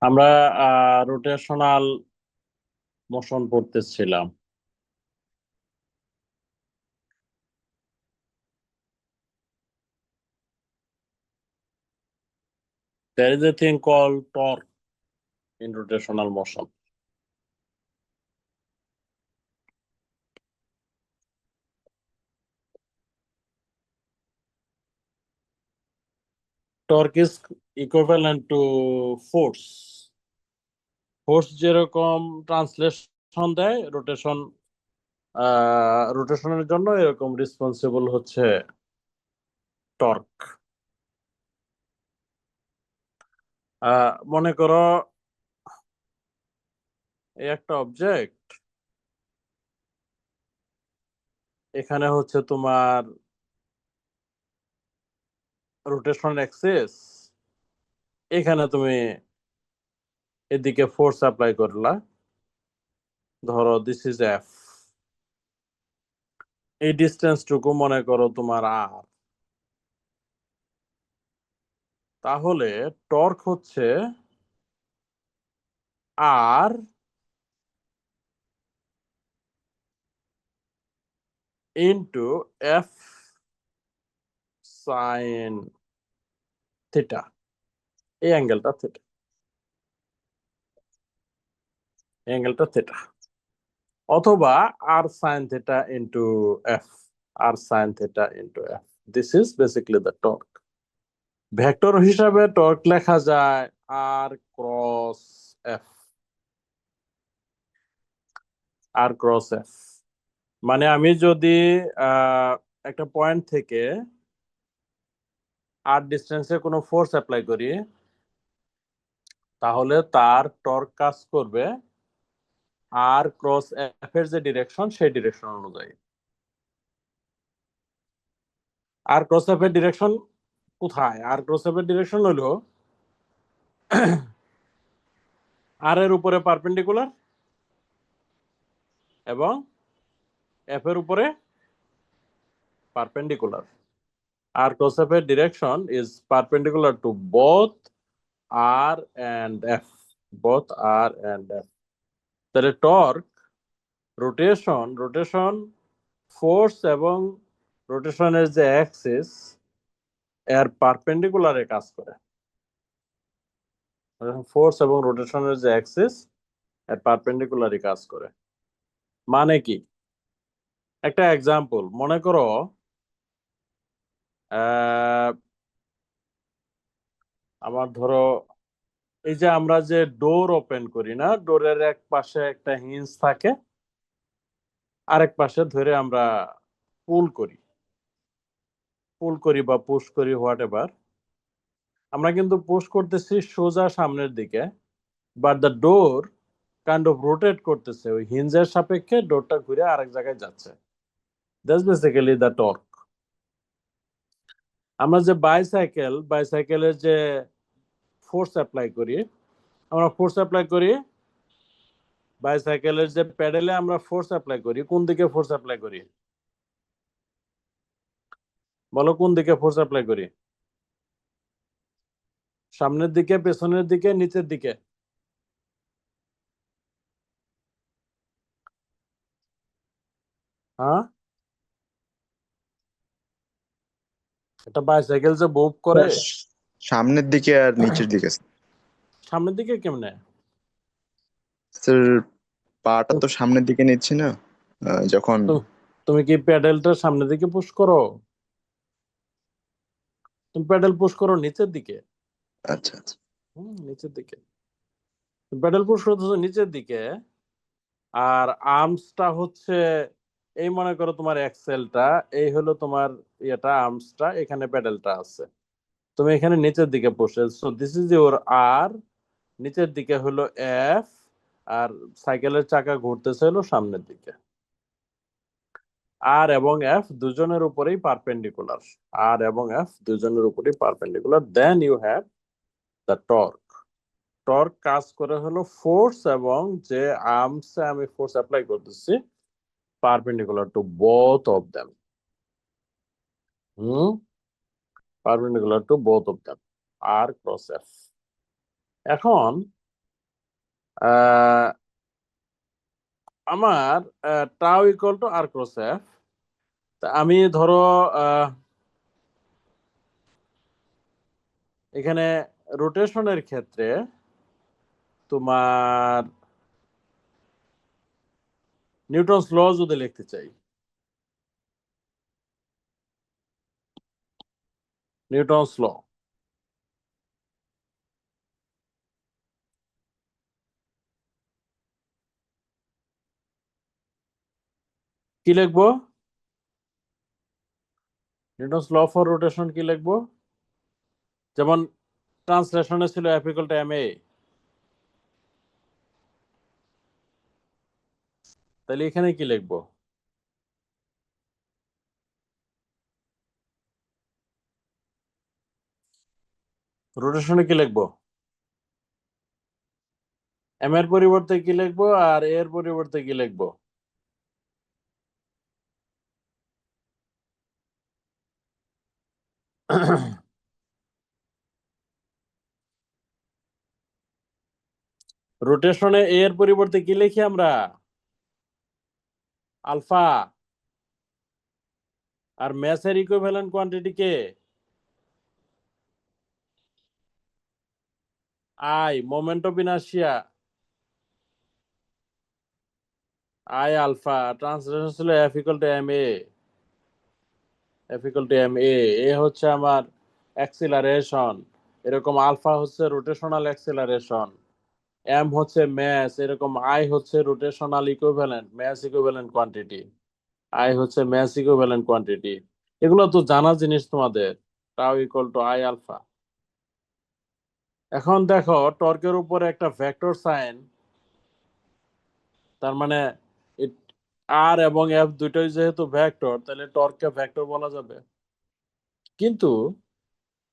আমরা rotational motion পড়তেছিলাম। There is a thing called torque in rotational motion. Torque is equivalent to force. Force যেরকম translation দেয় রোটেশনের জন্য, এরকম রেসপন্সিবল হচ্ছে টর্ক। মনে করো এই একটা অবজেক্ট, এখানে হচ্ছে তোমার রোটেশন অ্যাক্সিস, এখানে তুমি এদিকে ফোর্স অ্যাপ্লাই করলা, ধরো দিস ইজ এফ, এই ডিস্টেন্সটুকু মনে করো তোমার আর, তাহলে টর্ক হচ্ছে R into F sine theta, এই অ্যাঙ্গেলটা থিটা, অ্যাঙ্গেলটা থিটা, অথবা R sine theta into F, R sine theta into F. This is basically the torque. Vector হিসাবে টর্ক লেখা যায় R cross F, R cross F. মানে আমি যদি একটা পয়েন্ট থেকে আর ডিস্টেন্সে কোনো ফোর্স অ্যাপ্লাই করি, তাহলে তার টর্ক কাজ করবে আর ক্রস এফ এর যে ডিরেকশন, সেই ডিরেকশন অনুযায়ী। আর ক্রস এফ এর ডিরেকশন কোথায়? আর ক্রস এফ এর ডিরেকশন হলো আর এর উপরে পারপেন্ডিকুলার এবং এফ এর উপরে পারপেন্ডিকুলার। আর ক্রস এফ এর direction is perpendicular to both R and F, both R and F. তাহলে টর্ক রোটেশন ফোর্স এবং রোটেশনের যে অ্যাক্সিস, এর পারপেন্ডিকুলারে কাজ করে। ফোর্স এবং রোটেশনের যে অ্যাক্সিস, এর পারপেন্ডিকুলারই কাজ করে। মানে কি? একটা এক্সাম্পল মনে করো, আমার ধরো এই যে আমরা যে ডোর ওপেন করি না, ডোরের এক পাশে একটা হিঞ্জ থাকে, আরেক পাশে ধরে আমরা পুল করি বা পুশ করি, হোয়াট এভার। আমরা কিন্তু পুশ করতেছি সোজা সামনের দিকে, but the door kind of rotate করতেছে, ওই হিঞ্জের সাপেক্ষে ডোরটা ঘুরে আরেক জায়গায় যাচ্ছে। That's basically the torque. আমরা যে বাইসাইকেলের যে ফোর্স অ্যাপ্লাই করি, বাইসাইকেলের যে প্যাডেলে আমরা ফোর্স অ্যাপ্লাই করি, কোন দিকে ফোর্স অ্যাপ্লাই করি? বলো, কোন দিকে ফোর্স অ্যাপ্লাই করি? সামনের দিকে, পেছনের দিকে, নিচের দিকে? হ্যাঁ, এটা বাইসাইকেল যে মুভ করে। সামনের দিকে আর নিচের দিকে। সামনের দিকে কেমনে? স্যার, পাটা তো সামনের দিকে নিচ্ছি না যখন। তো তুমি কি প্যাডেলটা সামনের দিকে পুশ করো? তুমি প্যাডেল পুশ করো নিচের দিকে। আচ্ছা আচ্ছা। নিচের দিকে প্যাডেল পুশ করতেছো, নিচের দিকে। আর আর্মসটা হচ্ছে, এই মনে করো তোমার এক্সেলটা, এই হলো তোমার ইয়েটা, আর্মসটা, এখানে প্যাডেলটা আছে, তুমি এখানে নিচের দিকে বসে, সো দিস ইজ ইউর আর, নিচের দিকে হলো এফ, আর সাইকেলের চাকা ঘুরতেছে হলো সামনের দিকে। আর এবং এফ দুজনের উপরেই পারপেন্ডিকুলার, আর এবং এফ দুজনের উপরেই perpendicular, then you have the torque. Torque কাজ করে হলো ফোর্স, এবং যে আর্মসে আমি ফোর্স অ্যাপ্লাই করতেছি, perpendicular to both of them. Perpendicular to both of them, R cross F. এখন আহ, আমার tau equal to R cross F. তা আমি ধরো এখানে রোটেশনের ক্ষেত্রে তোমার নিউটনস ল যদি লিখতে চাই, নিউটনস ল কি লিখবো? নিউটনস ল ফর রোটেশন কি লিখবো? যেমন ট্রান্সলেশনে ছিল এফ ইকুয়াল টু এম এ, তাহলে এখানে কি লিখবো? রোটেশনে কি লিখবো? এম এর পরিবর্তে কি লিখবো আর এ এর পরিবর্তে কি লিখবো? রোটেশনে এ এর পরিবর্তে কি লিখি আমরা? আলফা। আর ম্যাসের ইকুইভ্যালেন্ট কোয়ান্টিটি কে? I, moment of inertia, I alpha. Translation ছিল F equal to M A, F equal to M A. A হচ্ছে আমার অ্যাক্সিলারেশন, এরকম আলফা হচ্ছে রোটেশনাল অ্যাক্সিলারেশন, এম হচ্ছে ম্যাস, এরকম আই হচ্ছে rotational equivalent mass equivalent quantity, I হচ্ছে mass equivalent quantity. এগুলো তো জানা জিনিস তোমাদের। টাও ইকুয়াল টু আই আলফা। এখন দেখো টর্কের উপরে একটা ভেক্টর সাইন, তার মানে আর এবং এফ দুটোই যেহেতু ভেক্টর, তাহলে টর্ককে ভেক্টর বলা যাবে। কিন্তু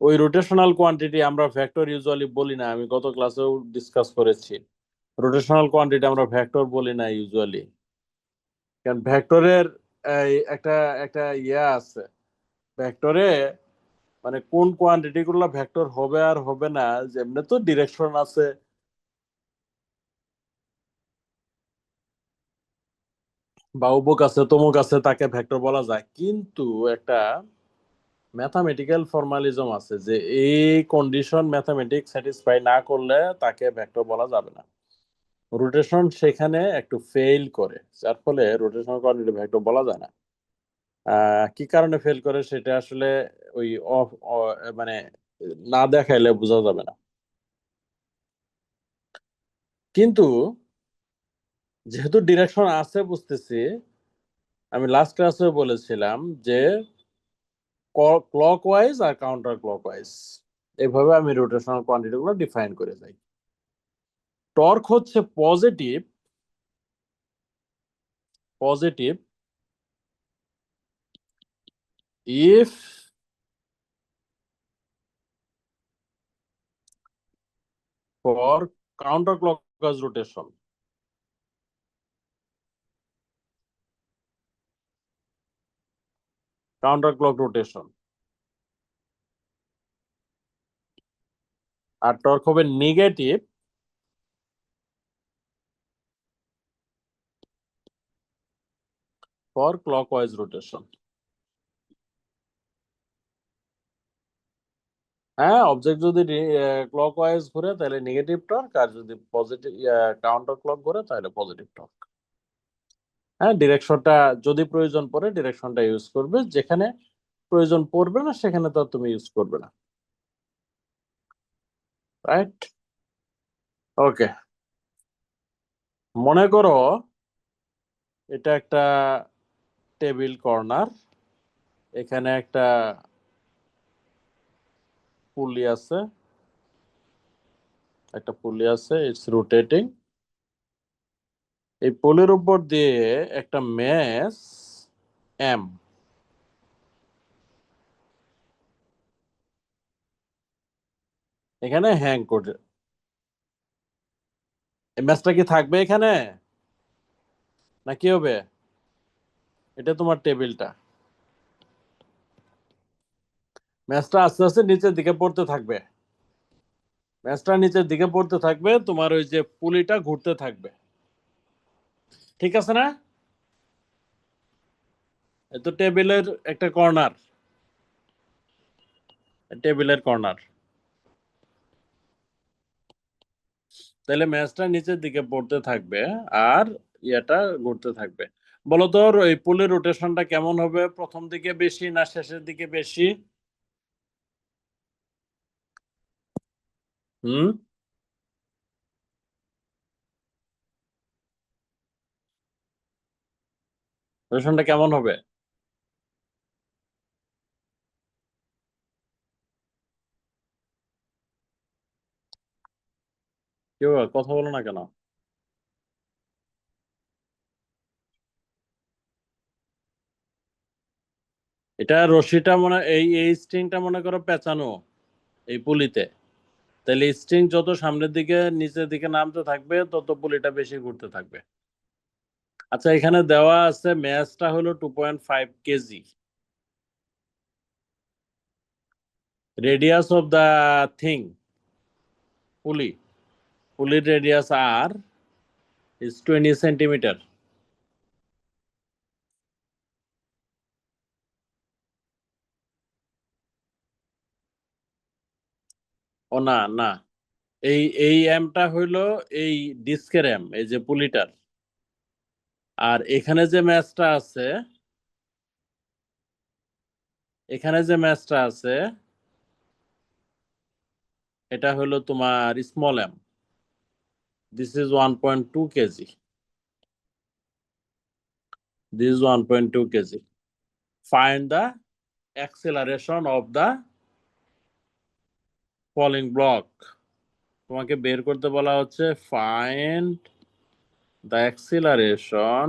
ওই রোটেশনাল কোয়ান্টিটি আমরা ভেক্টর ইউজুয়ালি বলি না, আমি গত ক্লাসেও ডিসকাস করেছি। রোটেশনাল কোয়ান্টিটি আমরা ভেক্টর বলি না ইউজুয়ালি, কারণ ভেক্টরের একটা একটা আছে ভেক্টরে, মানে কোন কোয়ান্টিটি গুলো ভেক্টর হবে আর হবে না, যেমনি তো ডিরেকশন আছে, বা উবক আছে তমুক আছে, তাকে ভেক্টর বলা যায়। কিন্তু একটা ম্যাথামেটিক্যাল ফর্মালিজম আছে যে এই কন্ডিশন ম্যাথামেটিক্স স্যাটিসফাই না করলে তাকে ভেক্টর বলা যাবে না। রোটেশন সেখানে একটু ফেল করে, যার ফলে রোটেশন কোয়ান্টিটি ভেক্টর বলা যায় না। কি কারণে ফেল করে সেটা আসলে ওই মানে না দেখাইলে বোঝা যাবে না। কিন্তু যেহেতু ডিরেকশন আছে বুঝতেছি, আমি লাস্ট ক্লাসে বলেছিলাম যে ক্লকওয়াইজ আর কাউন্টার ক্লকওয়াইজ, এভাবে আমি রোটেশনাল কোয়ান্টিটি গুলো ডিফাইন করে যাই। টর্ক হচ্ছে positive, positive if for counterclockwise rotation, counterclock rotation। আর টর্ক হবে নেগেটিভ ফর ক্লকওয়াইজ রোটেশন। হ্যাঁ, অবজেক্ট যদি ক্লকওয়াইজ ঘুরে তাহলে নেগেটিভ টর্ক, আর যদি পজিটিভ কাউন্টার ক্লক ঘুরে তাহলে পজিটিভ টর্ক। হ্যাঁ, ডিরেকশনটা যদি প্রয়োজন পড়ে ডিরেকশনটা ইউজ করবে, যেখানে প্রয়োজন পড়বে না সেখানে তো তুমি ইউজ করবে না। রাইট? ওকে, মনে করো এটা একটা টেবিল কর্নার, এখানে একটা পুলি আছে, একটা পুলি আছে, ইটস রোটেটিং। এই পুলির উপর দিয়ে একটা ম্যাস এম এখানে হ্যাং করে। এই ম্যাচটা কি থাকবে এখানে না কি হবে? এটা তোমার টেবিলটা, ম্যাচটা আস্তে আস্তে নিচের দিকে পড়তে থাকবে। ম্যাচটা নিচের দিকে পড়তে থাকবে, তোমার ওই যে পুলিটা ঘুরতে থাকবে, ঠিক আছে না? এ তো টেবিলের একটা কর্নার, টেবিলের কর্নার। তাহলে ম্যাচটা নিচের দিকে পড়তে থাকবে আর ইয়েটা ঘুরতে থাকবে। বলো তো ওই পুলের রোটেশনটা কেমন হবে, প্রথম দিকে বেশি না শেষের দিকে বেশি? হুম, রোটেশনটা কেমন হবে? কেউ কথা বলো না কেন? এটা রশিটা মনে, এই স্ট্রিংটা মনে করো পেঁচানো এই পুলিতে, তাহলে স্ট্রিং যত সামনের দিকে নিচের দিকে নামতে থাকবে তত পুলিটা বেশি ঘুরতে থাকবে। আচ্ছা, এখানে দেওয়া আছে ম্যাচটা হলো 2.5 K G, radius of the thing, pulley, পুলির রেডিয়াস আর ইজ 20 সেন্টিমিটার। ও না না, এই এই এমটা হইলো এই ডিস্কের এম, এই যে পুলিটার। আর এখানে যে ম্যাচটা আছে, এখানে যে ম্যাচটা আছে এটা হলো তোমার small M, this is 1.2 KG, this is 1.2 KG. Find the acceleration of the falling block. তোমাকে বের করতে বলা হচ্ছে find the acceleration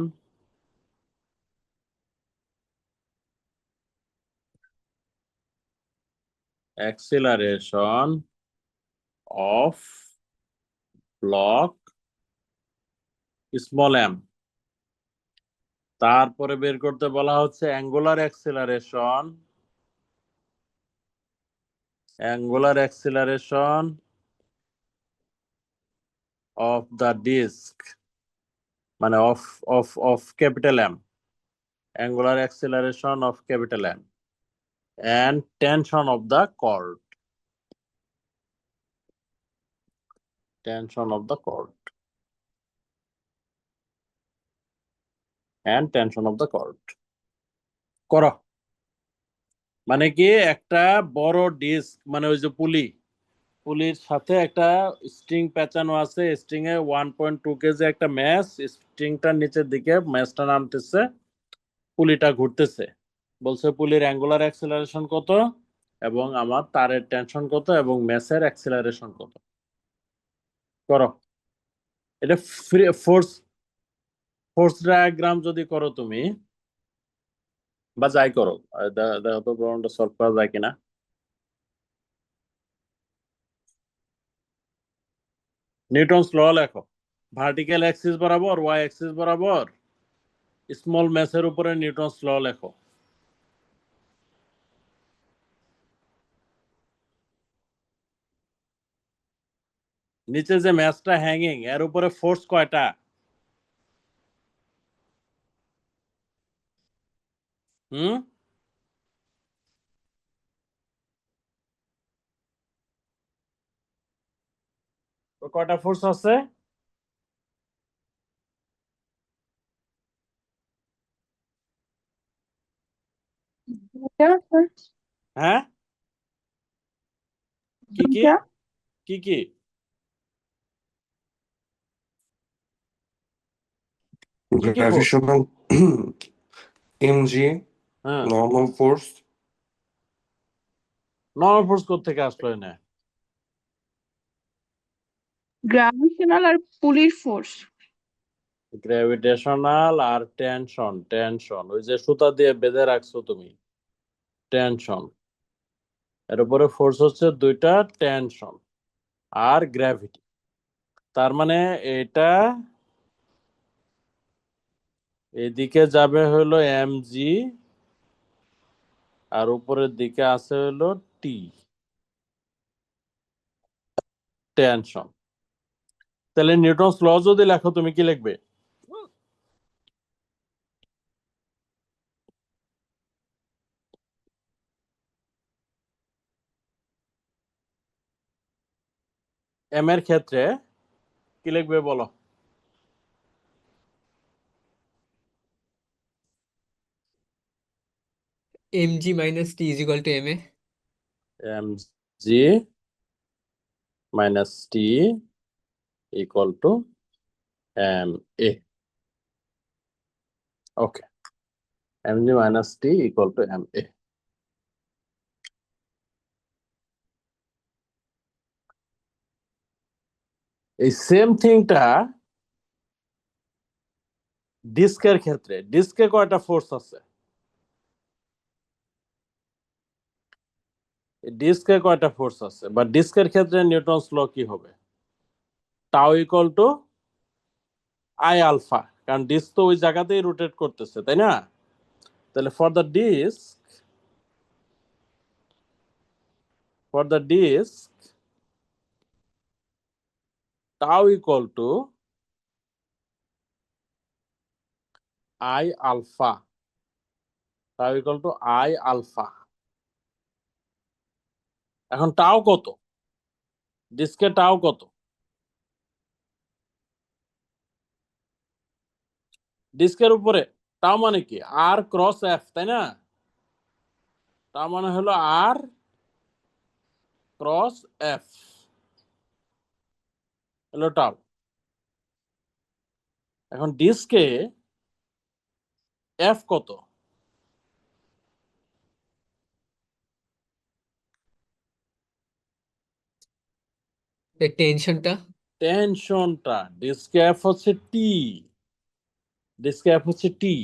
of block small M. তারপরে বের করতে বলা হচ্ছে angular acceleration of the disc, মানে of of of capital M, angular acceleration of capital M and tension of the cord, tension of the cord and tension of the cord। করো, মানে কি একটা বড় ডিস্ক, মানে ওই যে পুলি, পুলির সাথে একটা স্ট্রিং পেঁচানো আছে, স্ট্রিং এ 1.2 কেজি একটা ম্যাচ, স্ট্রিংটার নিচের দিকে ম্যাচটা নামতেছে, পুলিটা ঘুরতেছে। বলছে পুলির অ্যাঙ্গুলার অ্যাক্সিলারেশন কত এবং আমার তারের টেনশন কত এবং ম্যাচের অ্যাক্সিলারেশন কত। করো, এটা ফোর্স ফোর্স ডায়াগ্রাম যদি করো তুমি, বা যাই করো, দেখো তো প্রবলেমটা সলভ করা যায় কিনা। নিউটনস ল লেখো, ভার্টিক্যাল অ্যাক্সিস বরাবর, ওয়াই অ্যাক্সিস বরাবর স্মল ম্যাচের উপরে নিউটনস ল লেখো। নিচে যে ম্যাচটা হ্যাঙ্গিং, এর উপরে ফোর্স কয়টা? হুম, কয়টা ফোর্স আছে? হ্যাঁ, কি কি কি কি? কি কি ফোর্স? Gravitational mg, হ্যাঁ, normal force, নর্মাল ফোর্স কোত্থেকে আসলো এনে? গ্রাভিটেশনাল আর পুলির ফোর্স। গ্র্যাভিটেশনাল আর টেনশন, টেনশন ওই যে সুতা দিয়ে বেঁধে রাখছো তুমি, টেনশন। এর উপরে ফোর্স হচ্ছে দুইটা, টেনশন আর গ্র্যাভিটি। তার মানে এটা এদিকে যাবে হলো mg, আর উপরের দিকে আছে হলো টি। টেনশন। তাহলে নিউটনস ল যদি লেখো তুমি কি লিখবে? এম এর ক্ষেত্রে কি লিখবে বলো? mg minus t is equal to ma. M G minus T equal to M A. Okay, M G minus T equal to M A. এই সেম থিংটা ডিস্কের ক্ষেত্রে, ডিস্কে কয়টা ফোর্স আছে? ডিস্কে কয়টা ফোর্স আছে, বা ডিস্কের ক্ষেত্রে নিউটনস ল কি হবে? Tau equal to I alpha, কারণ ডিস্ক তো ওই জায়গাতেই রোটেট করতেছে, তাই না? তাহলে for the disc tau equal to I alpha, tau equal to I alpha. এখন টাও কত? ডিস্কে টাও কত? ডিস্কের উপরে টাও মানে কি? আর ক্রস এফ, তাই না? তার মানে হলো আর ক্রস এফ হলো টাও। এখন ডিস্কে এফ কত? The টেনশনটা টেনশনটা ডিস্কে এফ হচ্ছে টি, ডিস্কে এফ হচ্ছে টি।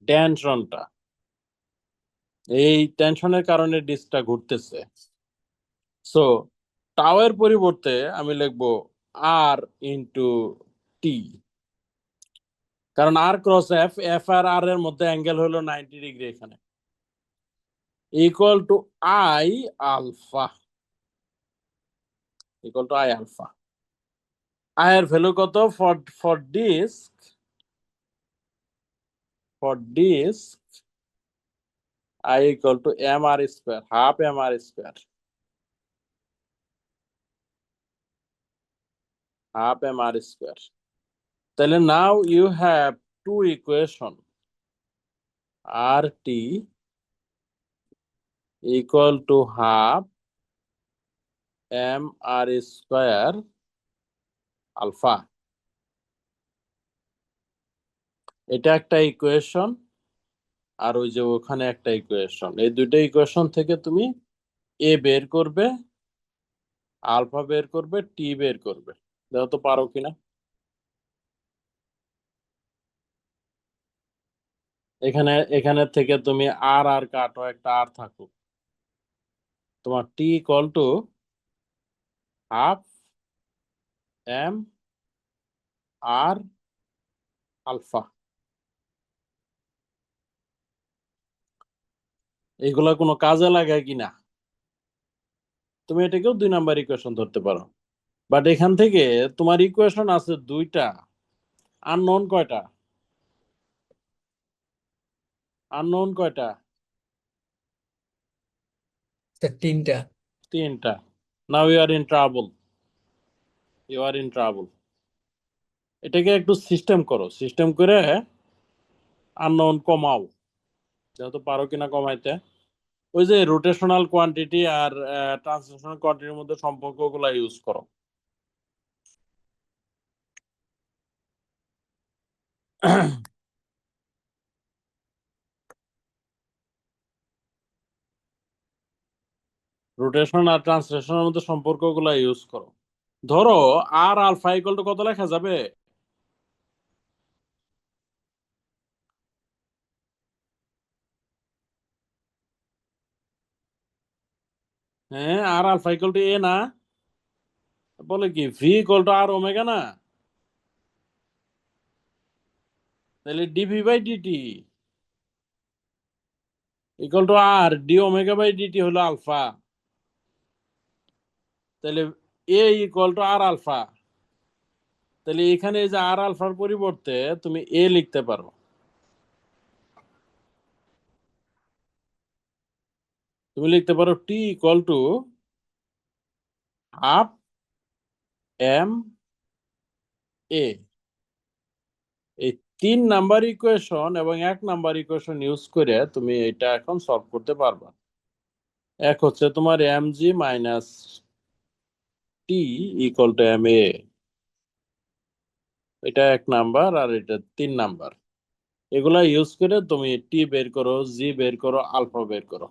টেনশনটা, এই টেনশনের কারণে ডিস্কটা ঘুরতেছে। সো টাও এর পরিবর্তে আমি লিখবো আর ইন্টু টি, কারণ আর ক্রস এফ, এফ আর আর এর মধ্যে অ্যাঙ্গেল হলো 90 ডিগ্রি, এখানে equal to I alpha, equal to I alpha. I এর ভ্যালু কত for disc? For disc I equal to mr square, half mr square, half mr square. তাহলে now you have two equation, RT equal to half mr square alpha. এটা একটা equation, আর ওই যে ওখানে একটা equation. এই দুটো ইকুয়েশন থেকে তুমি এ বের করবে, আলফা বের করবে, টি বের করবে। দেখো তো পারো কিনা। এখানে এখানে থেকে তুমি আর আর কাটো, একটা আর থাকুক, তোমার T equal to half M R alpha. এগুলা কোনো কাজে লাগায় কিনা? তুমি এটাকেও 2 নাম্বার ইকুয়েশন ধরতে পারো, বাট এখান থেকে তোমার ইকুয়েশন আছে দুইটা, আননোন কয়টা? আননোন কয়টা? তিনটা। তিনটা। Now you are in trouble, you are in trouble. এটাকে একটু সিস্টেম করো, সিস্টেম করে আননোন কমাও, যেহেতু পারো কিনা কমাইতে। ওই যে রোটেশনাল কোয়ান্টিটি আর ট্রান্সলেশনাল কোয়ান্টিটির মধ্যে সম্পর্কগুলো ইউজ করো। রোটেশন আর ট্রান্সলেশনের মধ্যে সম্পর্কগুলো ইউজ করো। ধরো আর আলফা ইকুয়াল টু কত লেখা যাবে? হ্যাঁ, R alpha equal to A না? বলে কি V equal to R omega না? তাহলে D V by DT equal to R D omega by DT হলো আলফা। তাহলে A equal to R alpha, তাহলে এখানে এই যে আর আলফার পরিবর্তে তুমি এ লিখতে পারো। তুমি লিখতে পারো টি equal to half M A. এই 3 নাম্বার ইকুয়েশন এবং 1 নাম্বার ইকুয়েশন ইউজ করে তুমি এটা এখন সলভ করতে পারবা। এক হচ্ছে তোমার M G minus T equal to M A, এটা 1 নাম্বার আর এটা 3 নাম্বার। এগুলা ইউজ করে তুমি টি বের করো, জি বের করো, আলফা বের করো।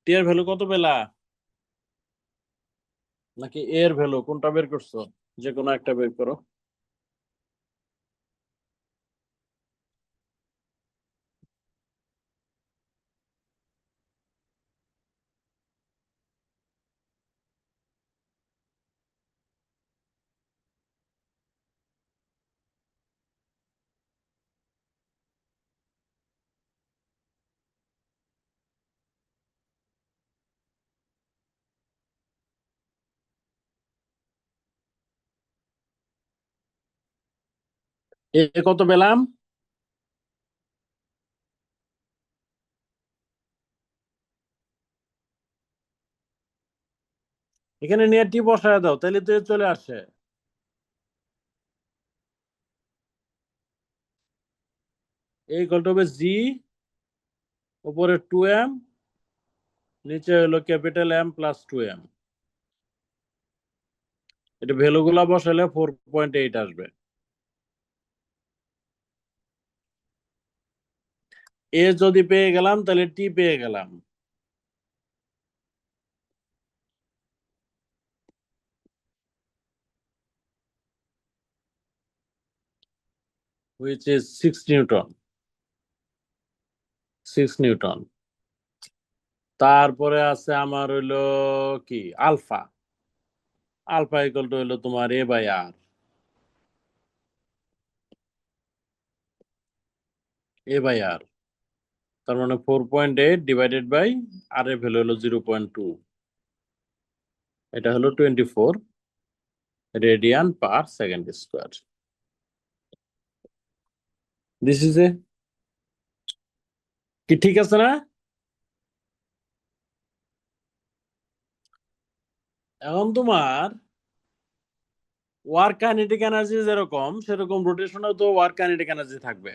টি এর ভ্যালু কত পেলা, নাকি এ এর ভ্যালু কোনটা বের করছো? যে কোনো একটা বের করো। এ কত পেলাম? এখানে নিয়ে টি বসায় দাও, তাহলে তো এ চলে আসে। এই ইকুয়াল টু হবে জি, উপরে 2m, নিচে হলো ক্যাপিটাল এম প্লাস 2m। এটা ভ্যালু গুলা বসালে 4.8 আসবে। এ যদি পেয়ে গেলাম তাহলে টি পেয়ে গেলাম। which is 6 Newton, 6 Newton. তারপরে আছে আমার হইলো কি আলফা, আলফা ইকুয়াল টু হইলো তোমার এ বাই আর, এ বাই আর। তার মানে 4.8 ডিভাইডেড বাই আর এর ভ্যালু হলো 0.2, এটা হলো 24 radian per second square. This is a, কি ঠিক আছে না? এখন তোমার ওয়ার্ক কাইনেটিক এনার্জি যেরকম, সেরকম রোটেশনেও তো ওয়ার্ক কাইনেটিক এনার্জি থাকবে।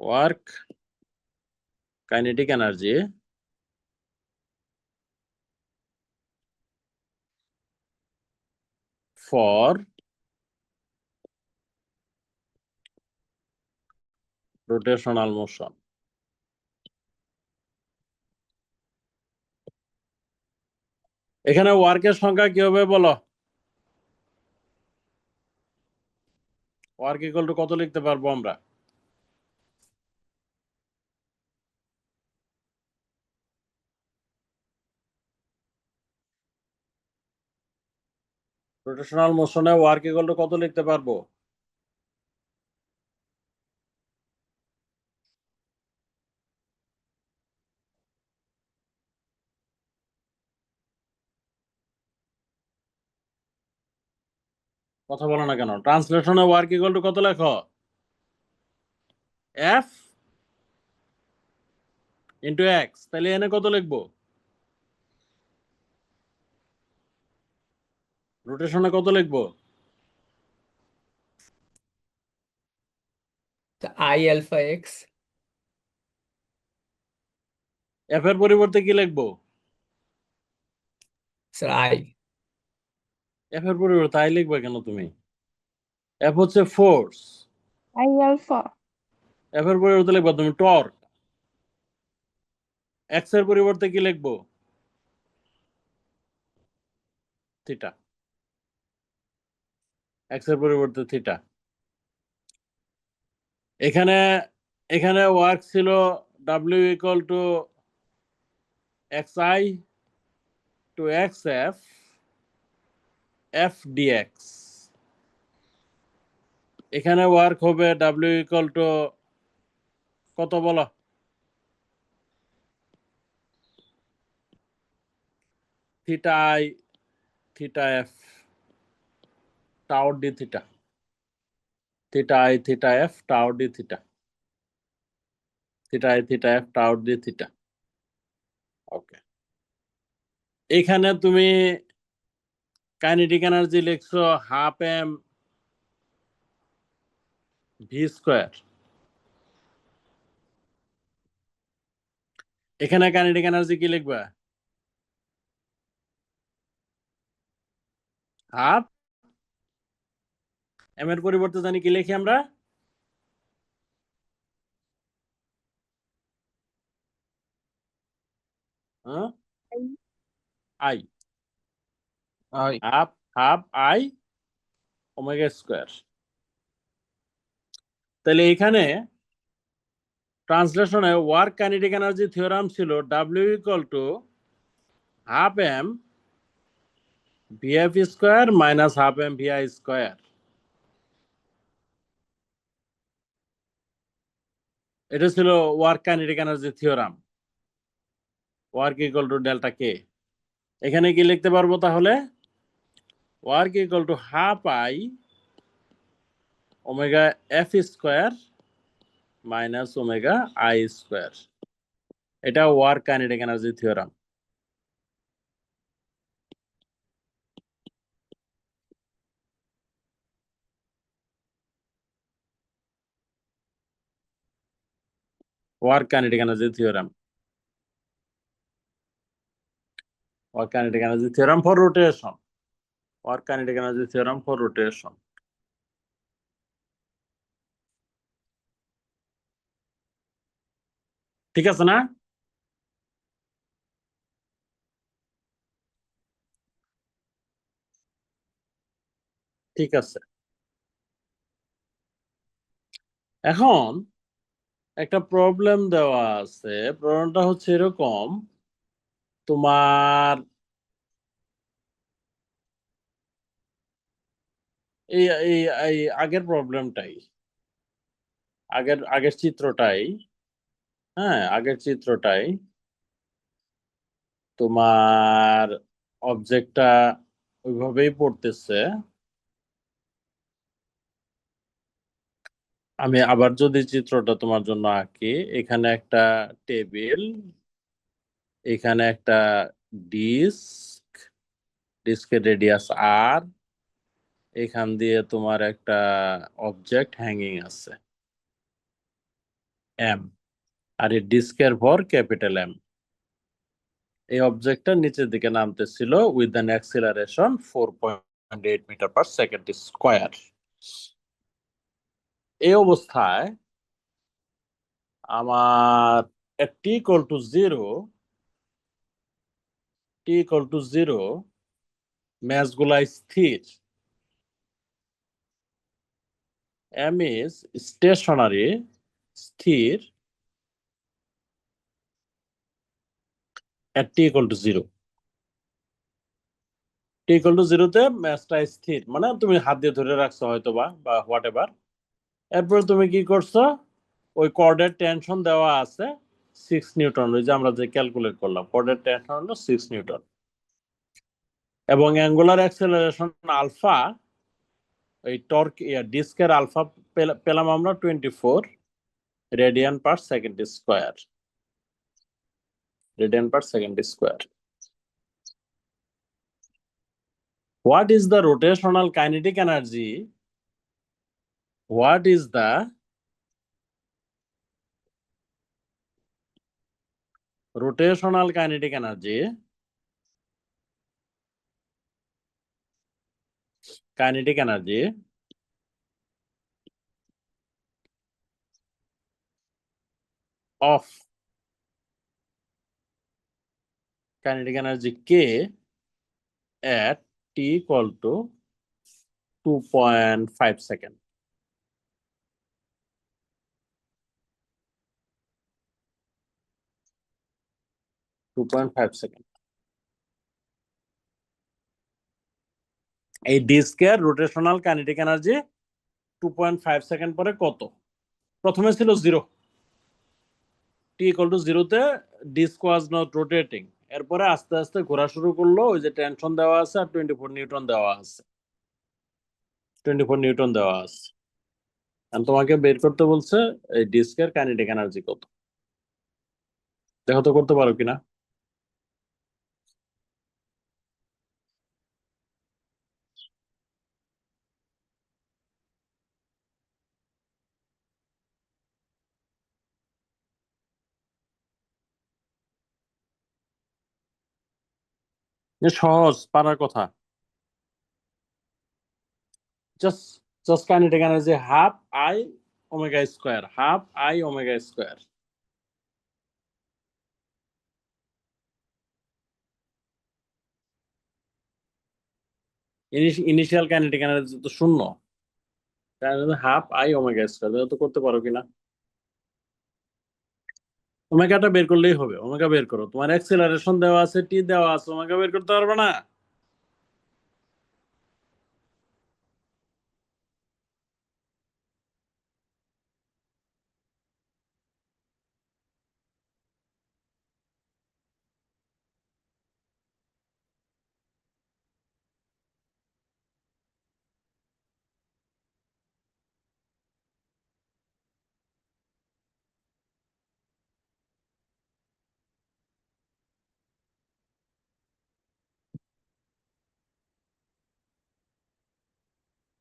Work kinetic energy for rotational motion. এখানে ওয়ার্কের সংখ্যা কি হবে বলো? ওয়ার্ক ইকুয়াল টু কত লিখতে পারবো আমরা? রোটেশনাল মোশনে ওয়ার্ক ইকুয়াল টু কত লিখতে পারবো? কথা বলো না কেন? ট্রান্সলেশনে ওয়ার্ক ইকুয়াল টু কত লেখো? F into x. তাহলে এনে কত লিখবো? রোটেশনে কত লিখবো? I alpha x. এফ এর পরিবর্তে কি লিখবো? Sir I. এফ এর পরিবর্তে আই লিখবে কেন তুমি? এফ হচ্ছে ফোর্স, আই আলফা। এফ এর পরিবর্তে লিখবা তুমি টর্ক। এক্স এর পরিবর্তে কি লিখবো? থিটা। এক্স এর পরিবর্তে থিটা। এখানে এখানে ওয়ার্ক ছিল W equal to X I to X F F DX. এখানে ওয়ার্ক হবে ডাব্লিউ ইকুয়াল টু কত বলো? Theta I, theta F, tau D theta, theta I, theta F, tau D theta, theta I, theta F, tau D theta. Okay, এখানে তুমি kinetic energy লিখছো half M V square. এখানে kinetic energy কি লিখবা? Half M এর পরিবর্তে জানি কি লিখি আমরা? হ্যাঁ, I, half half I omega square. তাহলে এখানে ট্রান্সলেশনে ওয়ার্ক কাইনেটিক এনার্জি থিওরাম ছিল W equal to half M VF square minus half M VI square. এটা ছিল work kinetic energy theorem, work equal to delta K. এখানে কি লিখতে পারবো তাহলে? Work equal to half I omega F square minus omega I square. এটা work kinetic energy theorem. Work kinetic energy theorem, work kinetic energy theorem for rotation, work kinetic energy theorem for rotation. ঠিক আছে না? ঠিক আছে। এখন একটা problem দেওয়া আছে। প্রবলেমটা হচ্ছে এরকম, তোমার এই এই এই আগের প্রবলেমটাই, আগের আগের চিত্রটাই, হ্যাঁ আগের চিত্রটাই তোমার অবজেক্টটা ওইভাবেই পড়তেছে। আমি আবার যদি চিত্রটা তোমার জন্য আঁকি, এখানে একটা টেবিল, এখানে একটা ডিস্ক, ডিস্কের রেডিয়াস আর, এখান দিয়ে তোমার একটা অবজেক্ট হ্যাঙ্গিং আছে এম, আর এই ডিস্কের ভর ক্যাপিটাল এম। এই অবজেক্টটা নিচের দিকে নামতেছিল with an acceleration 4.8 metre per second square. এই অবস্থায় আমার T equal to zero, T equal to zero ম্যাসগুলা স্থির, এম ইজ স্টেশনারি স্থির at t equal to 0, t equal to 0 তে ম্যাচটা স্থির, মানে তুমি হাত দিয়ে ধরে রাখছো হয়তো বা হোয়াট এভার। এরপর তুমি কি করছো, ওই কর্ডের টেনশন দেওয়া আছে 6 নিউটন, ওই যে আমরা যে ক্যালকুলেট করলাম কর্ডের টেনশন হলো 6 নিউটন, এবং অ্যাঙ্গুলার অ্যাক্সেলারেশন আলফা, ওই টর্ক ডিস্কের আলফা পেলাম আমরা 24 radian per second square, radian per second square. What is the rotational kinetic energy? What is the rotational kinetic energy? Kinetic energy of kinetic energy K at t equal to 2.5 second. এই ডিস্কের rotational kinetic energy 2.5 second পরে কত? প্রথমে ছিল 0, টি equal two জিরোতে disk was not rotating, এরপরে আস্তে আস্তে ঘোরা শুরু করলো, ওই যে টেনশন দেওয়া আছে আর 24 নিউটন দেওয়া আছে, 24 নিউটন দেওয়া আছে। আর তোমাকে বের করতে বলছে এই ডিস্কের কাইনেটিক এনার্জি কত, দেখো তো করতে পারো কিনা। এ সহজ, পারার কথা। Just just kinetic energy half I omega square, half I omega square. Initial kinetic energy তো শূন্য, হাফ আই ওমেগা স্কোয়ার, দেখো তো করতে পারো কিনা। ওমেগাটা বের করলেই হবে, ওমেগা বের করো। তোমার অ্যাক্সেলারেশন দেওয়া আছে, টি দেওয়া আছে, ওমেগা বের করতে পারবে না।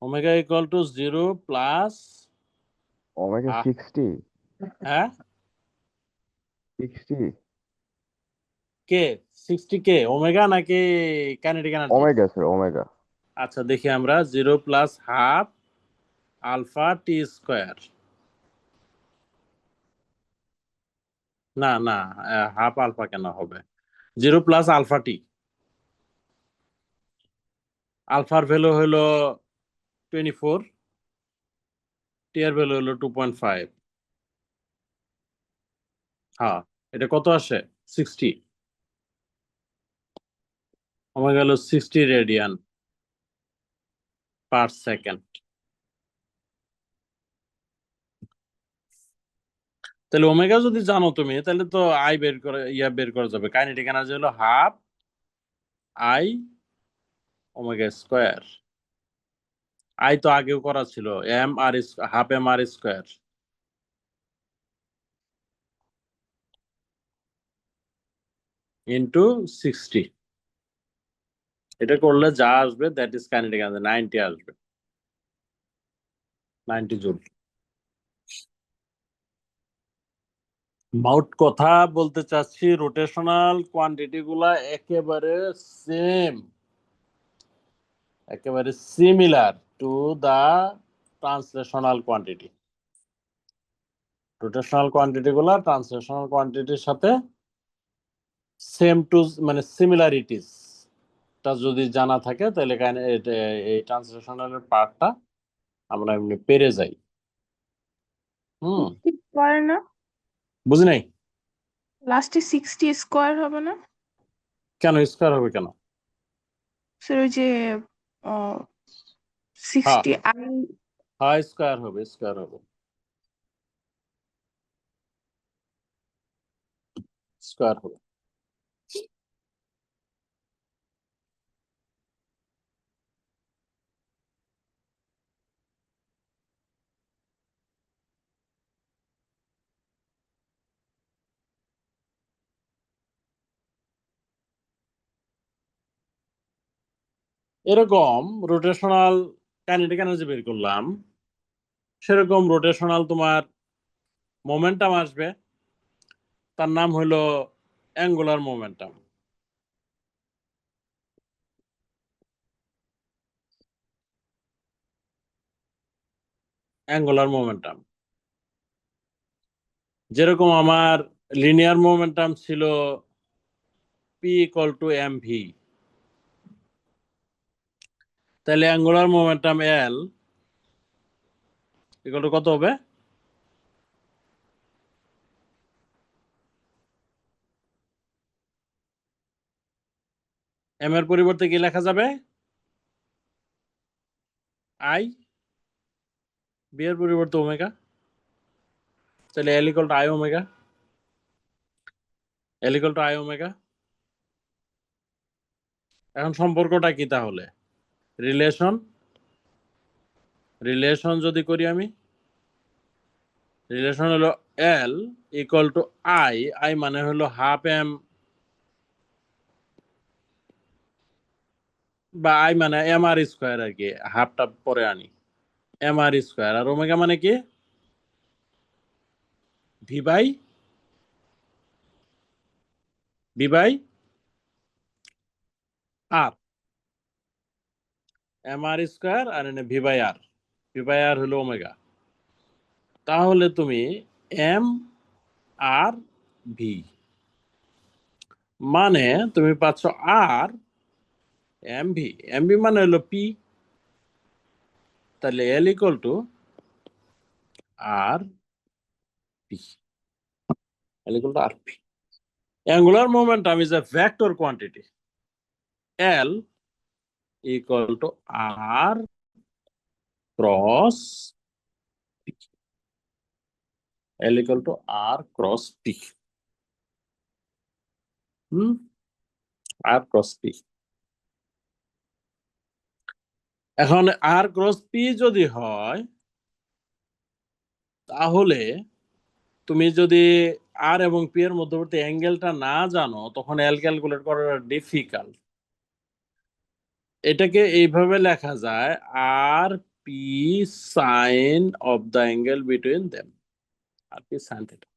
Omega equal to 0 plus omega 60 হ্যাঁ 60 কে 60 কে ওমেগা নাকি kinetic energy? Omega sir omega. আচ্ছা দেখি আমরা, 0 plus half alpha t square, না না হাফ আলফা কেন হবে, 0 প্লাস আলফা টি, আলফার ভ্যালু হলো 24, টি এর ভ্যালু হলো 2.5। হ্যাঁ, এটা কত আসে 60, ওমেগা হলো 60 রেডিয়ান পার সেকেন্ড। তাহলে ওমেগা যদি জানো তুমি, তাহলে তো আই বের করে বের করা যাবে। কাইনেটিক এনার্জি হলো half I omega square. I তো আগেও করা ছিল, এম আর হাফ এম আর স্কোয়ার ইন্টু 60। এটা করলে যা আসবে দ্যাট ইজ কাইনেটিক এনার্জি, 90 আসবে, 90 জুল। মাউট কথা বলতে চাচ্ছি, রোটেশনাল কোয়ান্টিটি গুলা একেবারে সেম, একেবারে similar to the translational quantity. Rotational quantity গুলা ট্রান্সলেশনাল কোয়ান্টিটির সাথে সেম টু, মানে সিমিলারিটিস টা যদি জানা থাকে, তাহলে এই ট্রান্সলেশনাল পার্টটা আমরা এমনি পেরে যাই। হুম, স্কোয়ার না, বুঝি নাই লাস্টে 60 স্কোয়ার হবে না কেন স্কোয়ার হবে কেন? স্যার? ওই যে হ্যাঁ 60 আই, হ্যাঁ স্কোয়ার হবে, স্কোয়ার হবে, স্কোয়ার হবে। এরকম রোটেশনাল কাইনেটিক এনার্জি বের করলাম, সেরকম রোটেশনাল তোমার মোমেন্টাম আসবে, তার নাম হলো অ্যাঙ্গুলার মোমেন্টাম। অ্যাঙ্গুলার মোমেন্টাম যেরকম আমার লিনিয়ার মোমেন্টাম ছিল P equal to M V, তাহলে angular momentum L equal to কত হবে? এম এর পরিবর্তে কি লেখা যাবে? আই, বি এর পরিবর্তে ওমেগা, তাহলে L equal to I omega. L equal to I omega. এখন সম্পর্কটা কি তাহলে? রিলেশন যদি করি আমি, রিলেশন হলো L equal to I, I মানে হলো হাফ এম, বা আই মানে এম আর স্কোয়ার আর কি, হাফটা পরে আনি, এম আর স্কোয়ার। আর ওমেগা মানে কি? V by R, M R square আর এনে ভি বাই আর হলো ওমেগা। তাহলে তুমি এম আর ভি মানে তুমি পাচ্ছ আর এমভি মানে হলো পি। তাহলে L equal to R P, L equal to R P. Angular momentum is a vector quantity, L equal to R cross P, L equal to R cross P. R cross P. এখন R cross P যদি হয়, তাহলে তুমি যদি আর এবং P এর মধ্যবর্তী অ্যাঙ্গেলটা না জানো, তখন এল ক্যালকুলেট করা ডিফিকাল্ট। এটাকে এইভাবে লেখা যায়, R P sine of the angle between them, R P sine theta.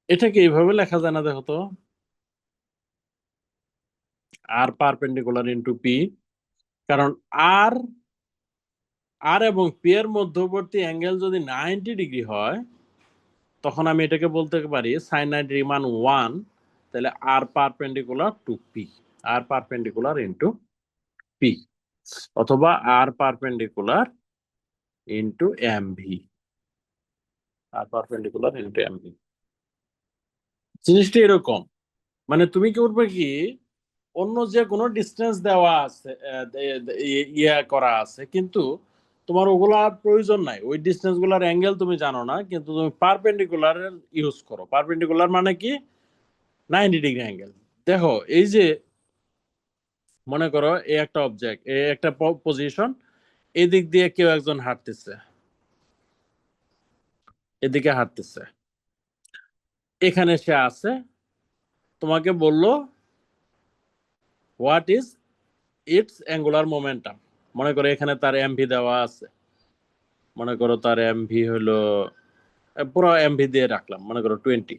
এটাকে এইভাবে লেখা যায় না, দেখো তো, আর পারপেন্ডিকুলার ইন্টু পি। কারণ আর এবং পি এর মধ্যবর্তী অ্যাঙ্গেল যদি 90 ডিগ্রি হয়, তখন আমি এটাকে বলতে পারি সাইন 90 ডিগ্রি মান 1, তাহলে R perpendicular to P, R perpendicular into P, অথবা R perpendicular into MV, R perpendicular into MV. জিনিসটা এরকম, মানে তুমি কি করবে কি, অন্য যে কোনো ডিস্টেন্স দেওয়া আছে, ইয়া করা আছে, কিন্তু তোমার ওগুলার প্রয়োজন নাই, ওই ডিস্টেন্স গুলার অ্যাঙ্গেল তুমি জানো না, কিন্তু তুমি পারপেন্ডিকুলার ইউজ করো। পারপেন্ডিকুলার মানে কি? 90 ডিগ্রি অ্যাঙ্গেল। দেখো, এই যে মনে করো এই একটা অবজেক্ট, এই একটা পজিশন, এদিক দিয়ে কেউ একজন হাঁটতেছে, এদিকে হাঁটতেছে, এখানে সে আছে, তোমাকে বললো what is it's angular momentum. মনে করো এখানে তার এমভি দেওয়া আছে, মনে করো তার এমভি হলো, পুরো এমভি দিয়ে রাখলাম, মনে করো 20।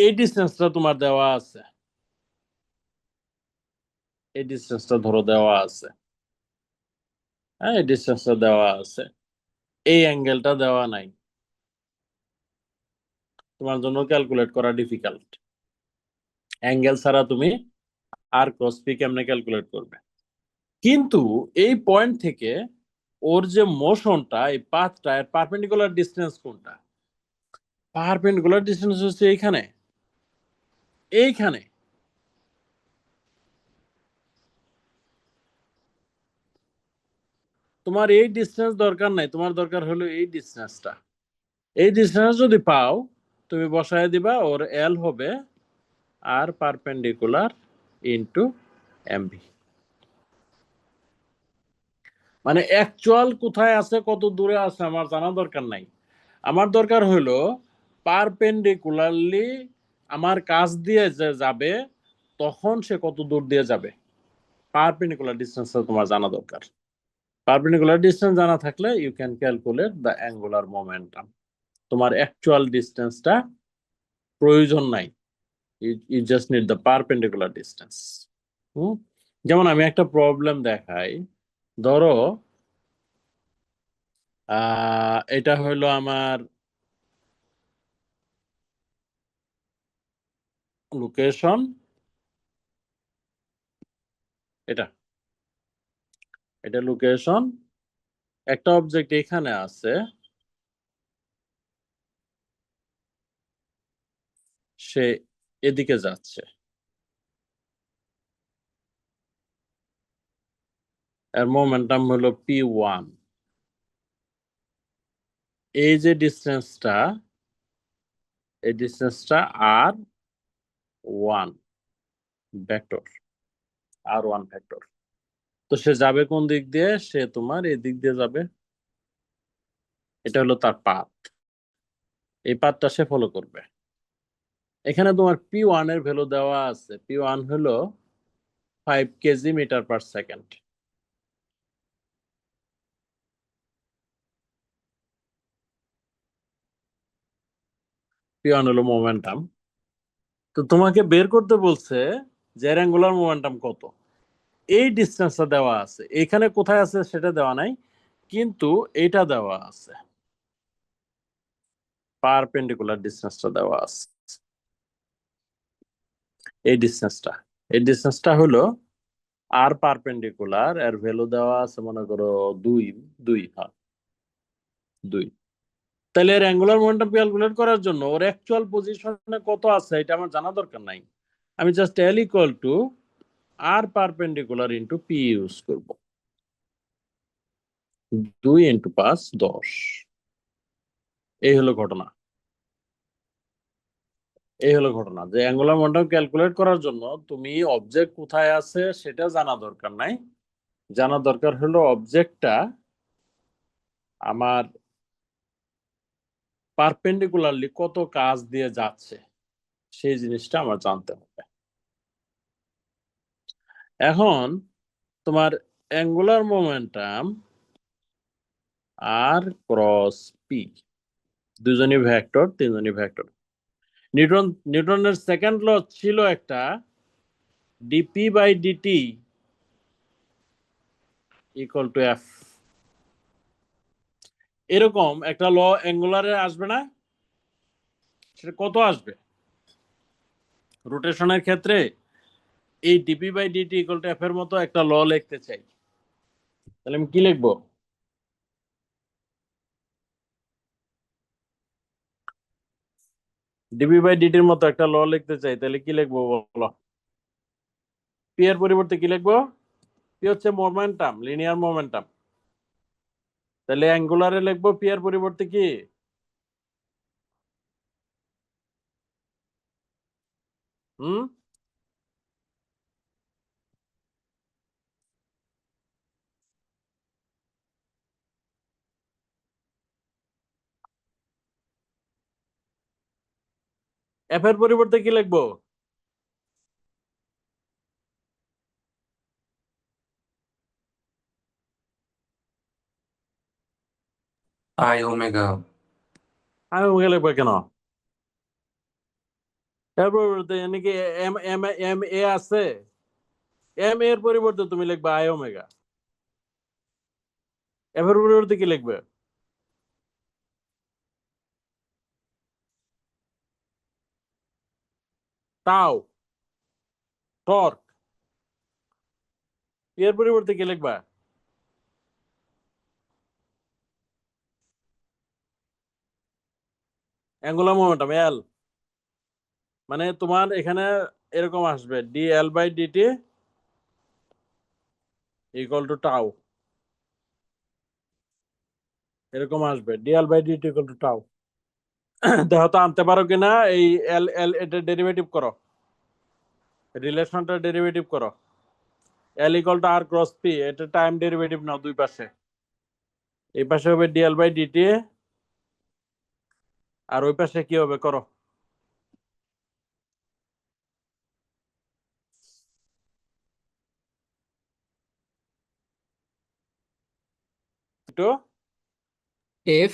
এই ডিস্টেন্সটা তোমার দেওয়া আছে, এই ডিস্টেন্সটা ধরো দেওয়া আছে, হ্যাঁ, এই ডিস্টেন্সটা দেওয়া আছে, এই অ্যাঙ্গেলটা দেওয়া নাই, তোমার জন্য ক্যালকুলেট করা ডিফিকাল্ট। অ্যাঙ্গেল ছাড়া তুমি আর ক্রস পি কেমনে ক্যালকুলেট করবে? কিন্তু এই পয়েন্ট থেকে ওর যে মোশনটা, এই পাথটা, এর পারপেন্ডিকুলার ডিস্টেন্স কোনটা? পারপেন্ডিকুলার ডিস্টেন্স হচ্ছে এইখানে, এইখানে। তোমার এই ডিস্টেন্স দরকার নাই, তোমার দরকার হলো এই ডিস্টেন্সটা। এই ডিস্টেন্স যদি পাও, তুমি বসায় দিবা, ওর এল হবে আর পারপেন্ডিকুলার ইন্টু এমভি। মানে অ্যাকচুয়াল কোথায় আছে, কত দূরে আছে আমার জানা দরকার নাই, আমার দরকার হলো পারপেন্ডিকুলারলি আমার কাছ দিয়ে যে যাবে, তখন সে কত দূর দিয়ে যাবে। পারপেন্ডিকুলার ডিস্টেন্সটা তোমার জানা দরকার। পারপেন্ডিকুলার ডিস্টেন্স জানা থাকলে you can calculate the angular momentum. তোমার অ্যাকচুয়াল ডিস্টেন্সটা প্রয়োজন নাই, you just need the perpendicular distance. যেমন আমি একটা প্রবলেম দেখাই, ধরো এটা হলো আমার লোকেশন, এটা এটা লোকেশন, একটা অবজেক্ট এখানে আছে, সে এদিকে যাচ্ছে, এর মোমেন্টাম হলো P1। এই যে ডিস্টেন্সটা, এই ডিস্টেন্সটা r1 ভেক্টর, r1 ভেক্টর। তো সে যাবে কোন দিক দিয়ে? সে তোমার এই দিক দিয়ে যাবে। এটা হলো তার পাথ, এই পাথটা সে ফলো করবে। এখানে তোমার p1 এর ভ্যালু দেওয়া আছে, p1 হলো 5 KG metre per second. p1 হলো মোমেন্টাম। তো তোমাকে বের করতে বলছে যে এর অ্যাঙ্গুলার মোমেন্টাম কত। এই ডিস্টেন্সটা দেওয়া আছে, এখানে কোথায় আছে সেটা দেওয়া নাই, কিন্তু এটা দেওয়া আছে, পারপেন্ডিকুলার ডিস্টেন্সটা দেওয়া আছে। এই ডিস্টেন্সটা হলো আর পারপেন্ডিকুলার, এর ভ্যালু দেওয়া আছে মনে করো 2, 2, হ্যাঁ 2। তাহলে এর অ্যাঙ্গুলার মোমেন্টাম ক্যালকুলেট করার জন্য ওর অ্যাকচুয়াল পজিশনে কত আছে এটা আমার জানা দরকার নাই। আমি just L equal to R perpendicular into P use করব। 2 ইন্টু 5 10। এই হলো ঘটনা। এই হলো ঘটনা যে অ্যাঙ্গুলার মোমেন্টাম ক্যালকুলেট করার জন্য তুমি অবজেক্ট কোথায় আছে সেটা জানা দরকার নাই, জানা দরকার হলো অবজেক্টটা আমার পারপেন্ডিকুলারলি কত কাজ দিয়ে যাচ্ছে, সেই জিনিসটা আমার জানতে হবে। এখন তোমার অ্যাঙ্গুলার মোমেন্টাম আর ক্রস পি, দুজনই ভেক্টর, তিনজনই ভেক্টর। নিউটনের সেকেন্ড ল ছিল একটা, dp by DT equal to F. এরকম একটা ল অ্যাঙ্গুলারে আসবে না? সেটা কত আসবে? রোটেশনের ক্ষেত্রে এই dp by DT equal to F এর মতো একটা ল লিখতে চাই, তাহলে আমি কি লিখবো? ডিপি বাই ডিটির মতো একটা ল লিখতে চাই, তাহলে কি লিখবো বলো? পি এর পরিবর্তে কি লিখবো? পি হচ্ছে মোমেন্টাম, লিনিয়ার মোমেন্টাম। তাহলে অ্যাঙ্গুলারে লিখবো পি এর পরিবর্তে কি? হুম, এফ এর পরিবর্তে কি লিখবো? I omega. আমি ওকে লিখবো কেন? এর পরিবর্তে কি এম এম এম এ আছে? এম এর পরিবর্তে তুমি লিখবে আই ওমেগা। এফ এর পরিবর্তে কি লিখবে? টাও, টর্ক। পি এর পরিবর্তে কি লিখবা? Angular momentum L. মানে তোমার এখানে এরকম আসবে, d L by DT equal to tau. এরকম আসবে, d L by DT equal to tau. দেখো তো আনতে পারো কিনা। এই এল এল এটা ডেরিভেটিভ করো, রিলেশনটা ডেরিভেটিভ করো। L equal to R cross P, এটা টাইম ডেরিভেটিভ নাও দুই পাশে। এই পাশে হবে ডিএল বাই ডিটি, আর ওই পাশে কি হবে করো। একটু এফ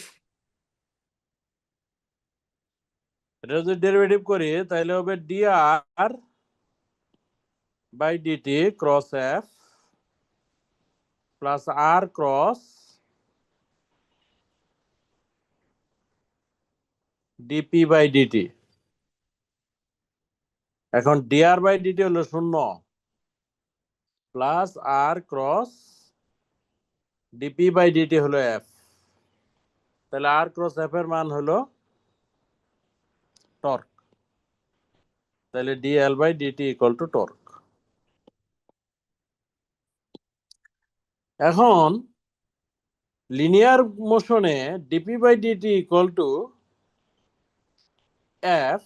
এটা যদি ডেরিভেটিভ করি তাহলে হবে D R by DT cross F plus R cross DP by DT. এখন ডিআর বাই ডিটি হলো 0 plus R cross DP by DT হলো এফ। তাহলে আর ক্রস এফ এর মান হলো টর্ক। তাহলে DL by DT equal to torque. এখন linear মোশনে DP by DT equal to F,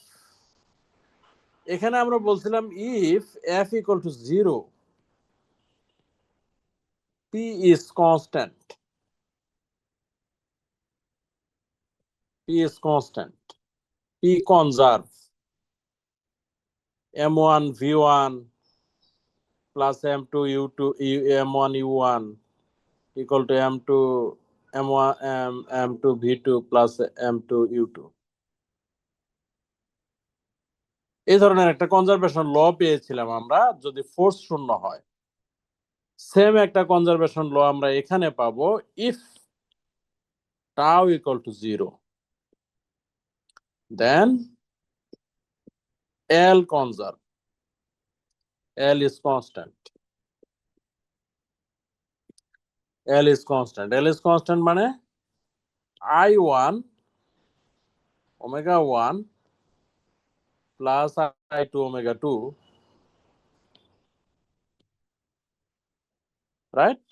এখানে আমরা বলছিলাম if F equal to 0, P is constant, P is constant, P conserve, m1 v1 plus m2 u2 m1 u1 equal to m2 m1 m2 v2 plus m2 u2, এই ধরনের একটা conservation ল পেয়েছিলাম আমরা যদি force শূন্য হয়। সেম একটা conservation ল আমরা এখানে পাবো if tau equal to 0, then L conserve, L is constant, L is constant, L is constant মানে i1 omega 1 plus i2 omega 2, right?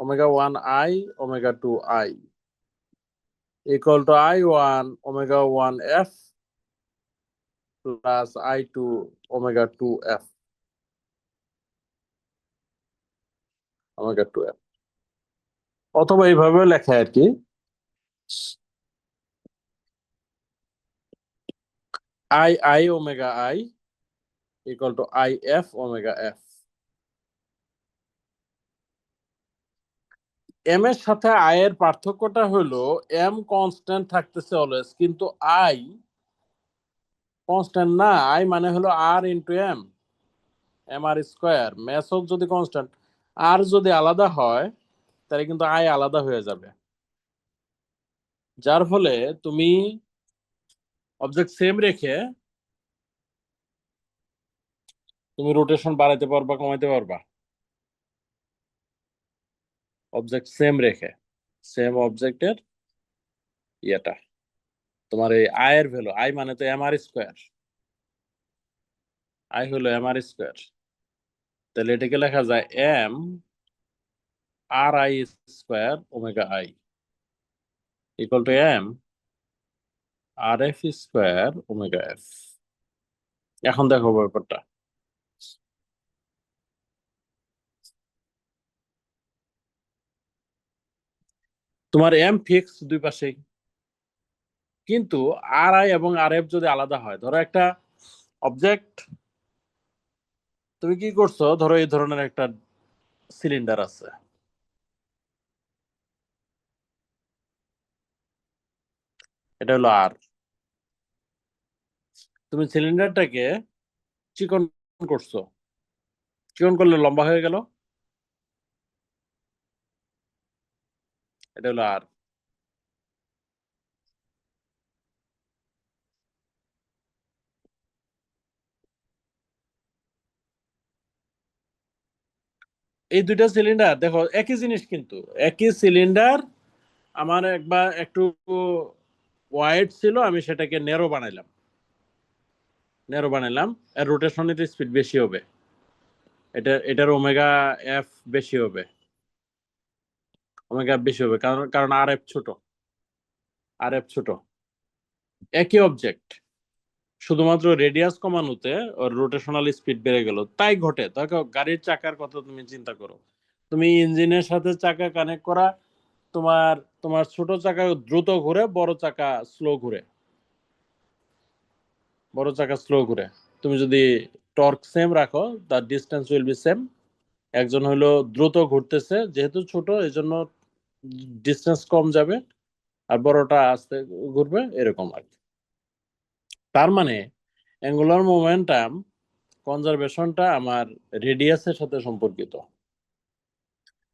Omega 1 I, omega 2 I equal to I1 omega 1 F plus I2 omega 2 F, omega 2 F, অথবা এইভাবে লেখা আর কি, I omega I equal to IF omega F. M এর সাথে I এর পার্থক্যটা হলো m constant থাকতেছে অলওয়েজ, কিন্তু আই কনস্ট্যান্ট না। আই মানে হলো আর ইন্টু এম, এম আর স্কোয়ার। মেথড যদি কনস্ট্যান্ট, আর যদি আলাদা হয় তাহলে কিন্তু আই আলাদা হয়ে যাবে, যার ফলে তুমি অবজেক্ট সেম রেখে তুমি রোটেশন বাড়াইতে পারবা, কমাইতে পারবা। অবজেক্ট সেম রেখে, সেম অবজেক্টের ইয়েটা, তোমার এই আই এর ভ্যালু, আই মানে তো এম আর স্কোয়ার, আই হলো এম আর স্কোয়ার, তাহলে এটাকে লেখা যায় m r i square omega i equal to m r f square omega f. এখন দেখো ব্যাপারটা, তোমার এম ফিক্স দুই পাশেই, কিন্তু আর আই এবং আর এফ যদি আলাদা হয়, ধরো একটা অবজেক্ট তুমি কি করছো, ধরো এই ধরনের একটা সিলিন্ডার আছে, এটা হলো আর, তুমি সিলিন্ডারটাকে চিকন করছো, চিকন করলে লম্বা হয়ে গেল, এটা হলো আর। এই দুইটা সিলিন্ডার দেখো একই জিনিস, কিন্তু একই সিলিন্ডার, আমার একবার একটু ওয়াইড ছিল, আমি সেটাকে নেরো বানাইলাম, এর রোটেশনের স্পিড বেশি হবে, এটার ওমেগা এফ বেশি হবে, ওমেগা এফ বেশি হবে, কারণ কারণ আর এফ ছোট, আর এফ ছোট। একই অবজেক্ট, শুধুমাত্র রেডিয়াস কমানোতে ওর রোটেশনাল স্পিড বেড়ে গেল। তাই ঘটে, দেখো গাড়ির চাকার কথা তুমি চিন্তা করো, তুমি ইঞ্জিনের সাথে চাকা কানেক্ট করা, তোমার তোমার ছোট চাকা দ্রুত ঘুরে, বড় চাকা স্লো ঘুরে, বড় চাকা স্লো ঘুরে। তুমি যদি টর্ক সেম রাখো, তার ডিস্টেন্স উইল বি সেম। একজন হলো দ্রুত ঘুরতেছে, যেহেতু ছোট এই জন্য ডিস্টেন্স কম যাবে, আর বড়টা আস্তে ঘুরবে, এরকম আর কি। তার মানে অ্যাঙ্গুলার মোমেন্টাম কনজারভেশনটা আমার রেডিয়াসের সাথে সম্পর্কিত।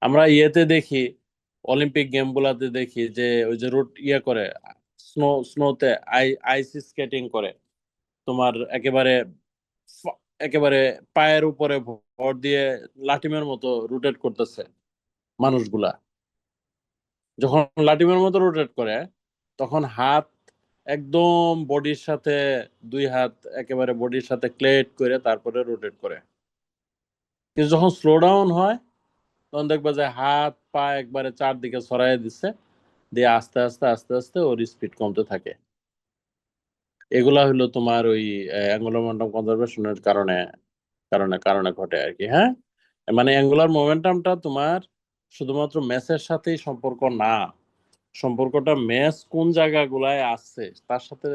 আমরা ইয়েতে দেখি, অলিম্পিক গেম গুলাতে দেখি যে ওই যে রুট ইয়ে করে, স্নোতে আইস স্কেটিং করে, তোমার একেবারে একেবারে পায়ের উপরে ভর দিয়ে লাটিমের মতো রোটেট করতেছে মানুষগুলা। যখন লাটিমের মতো রোটেট করে, তখন হাত একদম বডির সাথে, দুই হাত একেবারে বডির সাথে ক্লেট করে তারপরে রোটেট করে। কিন্তু যখন স্লো ডাউন হয় তখন দেখবা যে হাত পা একবারে চারদিকে ছড়াই দিচ্ছে, দিয়ে আস্তে আস্তে আস্তে আস্তে ওর স্পিড কমতে থাকে। এগুলা হলো তোমার ওই অ্যাঙ্গুলার মোমেন্টাম কনজারভেশনের কারণে কারণে কারণে ঘটে আর কি। হ্যাঁ, মানে অ্যাঙ্গুলার মোমেন্টামটা তোমার শুধুমাত্র ম্যাচের সাথেই সম্পর্ক না, সম্পর্কটা ম্যাচ কোন জায়গাগুলায় আসছে তার সাথে